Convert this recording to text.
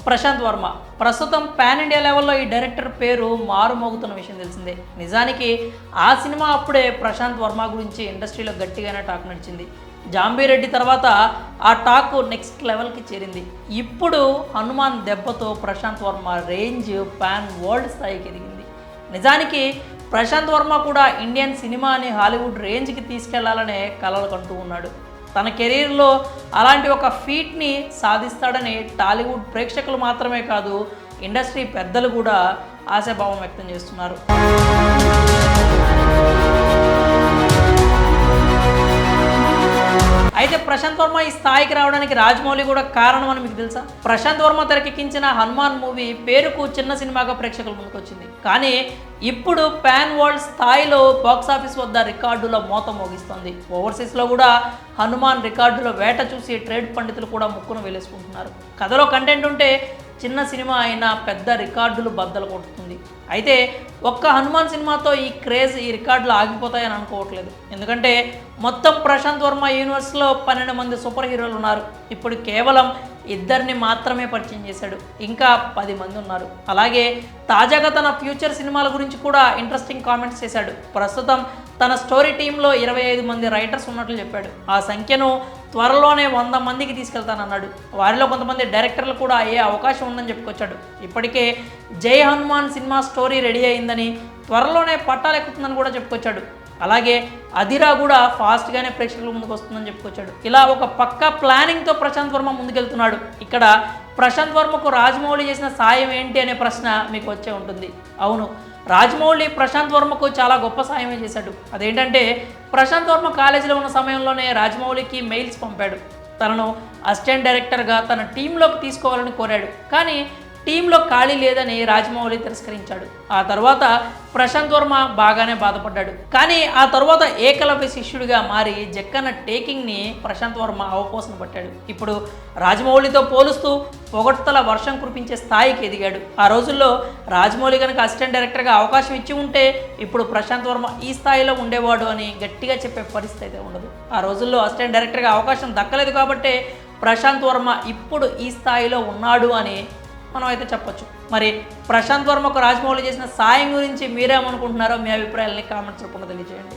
ప్రశాంత్ వర్మ ప్రస్తుతం pan India లెవెల్లో ఈ డైరెక్టర్ పేరు మారుమోగుతున్న విషయం తెలిసిందే. నిజానికి ఆ సినిమా అప్పుడే ప్రశాంత్ వర్మ గురించి ఇండస్ట్రీలో గట్టిగానే టాక్ నడిచింది. జాంబీరెడ్డి తర్వాత ఆ టాక్ నెక్స్ట్ లెవెల్కి చేరింది. ఇప్పుడు హనుమాన్ దెబ్బతో Prashanth Varma range pan world స్థాయికి ఎదిగింది. నిజానికి ప్రశాంత్ వర్మ కూడా ఇండియన్ సినిమాని హాలీవుడ్ రేంజ్కి తీసుకెళ్లాలనే కలలు కంటూ ఉన్నాడు. తన కెరీర్లో అలాంటి ఒక ఫీట్ని సాధిస్తాడని టాలీవుడ్ ప్రేక్షకులు మాత్రమే కాదు, ఇండస్ట్రీ పెద్దలు కూడా ఆశాభావం వ్యక్తం చేస్తున్నారు. అయితే ప్రశాంత్ వర్మ ఈ స్థాయికి రావడానికి రాజమౌళి కూడా కారణం అని మీకు తెలుసా? ప్రశాంత్ వర్మ తెరకెక్కించిన హనుమాన్ మూవీ పేరుకు చిన్న సినిమాగా ప్రేక్షకుల ముందుకు వచ్చింది. కానీ ఇప్పుడు పాన్ వరల్డ్ స్థాయిలో బాక్సాఫీస్ వద్ద రికార్డుల మోత మోగిస్తోంది. ఓవర్సీస్లో కూడా హనుమాన్ రికార్డుల వేట చూసి ట్రేడ్ పండితులు కూడా ముక్కును వేలేసుకుంటున్నారు. కథలో కంటెంట్ ఉంటే చిన్న సినిమా అయినా పెద్ద రికార్డులు బద్దలు కొడుతుంది. అయితే ఒక్క హనుమాన్ సినిమాతో ఈ క్రేజ్, ఈ రికార్డులు ఆగిపోతాయని అనుకోవట్లేదు. ఎందుకంటే మొత్తం ప్రశాంత్ వర్మ యూనివర్స్లో 12 మంది సూపర్ హీరోలు ఉన్నారు. ఇప్పుడు కేవలం 2 మాత్రమే పరిచయం చేశాడు, ఇంకా 10 మంది ఉన్నారు. అలాగే తాజాగా తన ఫ్యూచర్ సినిమాల గురించి కూడా ఇంట్రెస్టింగ్ కామెంట్స్ చేశాడు. ప్రస్తుతం తన స్టోరీ టీంలో 25 మంది రైటర్స్ ఉన్నట్లు చెప్పాడు. ఆ సంఖ్యను త్వరలోనే 100 మందికి తీసుకెళ్తానన్నాడు. వారిలో కొంతమంది డైరెక్టర్లు కూడా అయ్యే అవకాశం ఉందని చెప్పుకొచ్చాడు. ఇప్పటికే జై హనుమాన్ సినిమా స్టోరీ రెడీ అయిందని, త్వరలోనే పట్టాలెక్కుతుందని కూడా చెప్పుకొచ్చాడు. అలాగే అదిరా కూడా ఫాస్ట్గానే ప్రేక్షకుల ముందుకు వస్తుందని చెప్పుకొచ్చాడు. ఇలా ఒక పక్కా ప్లానింగ్తో ప్రశాంత్ వర్మ ముందుకెళ్తున్నాడు. ఇక్కడ ప్రశాంత్ వర్మకు రాజమౌళి చేసిన సాయం ఏంటి అనే ప్రశ్న మీకు వచ్చే ఉంటుంది. అవును, రాజమౌళి ప్రశాంత్ వర్మకు చాలా గొప్ప సాయమే చేశాడు. అదేంటంటే ప్రశాంత్ వర్మ కాలేజీలో ఉన్న సమయంలోనే రాజమౌళికి మెయిల్స్ పంపాడు. తనను అసిస్టెంట్ డైరెక్టర్గా తన టీంలోకి తీసుకోవాలని కోరాడు. కానీ టీంలో ఖాళీ లేదని రాజమౌళి తిరస్కరించాడు. ఆ తర్వాత ప్రశాంత్ వర్మ బాగానే బాధపడ్డాడు. కానీ ఆ తర్వాత ఏకలవ్య శిష్యుడిగా మారి జక్కన్న టేకింగ్ని ప్రశాంత్ వర్మ అవపోసన పట్టాడు. ఇప్పుడు రాజమౌళితో పోలుస్తూ పొగడ్తల వర్షం కురిపించే స్థాయికి ఎదిగాడు. ఆ రోజుల్లో రాజమౌళి కనుక అసిస్టెంట్ డైరెక్టర్గా అవకాశం ఇచ్చి ఉంటే ఇప్పుడు ప్రశాంత్ వర్మ ఈ స్థాయిలో ఉండేవాడు అని గట్టిగా చెప్పే పరిస్థితి అయితే ఉండదు. ఆ రోజుల్లో అసిస్టెంట్ డైరెక్టర్గా అవకాశం దక్కలేదు కాబట్టే ప్రశాంత్ వర్మ ఇప్పుడు ఈ స్థాయిలో ఉన్నాడు అని మనం అయితే చెప్పొచ్చు. మరి ప్రశాంత్ వర్మకు రాజమౌళి చేసిన సాయం గురించి మీరేమనుకుంటున్నారో మీ అభిప్రాయాలని కామెంట్స్ రూపంలో తెలియజేయండి.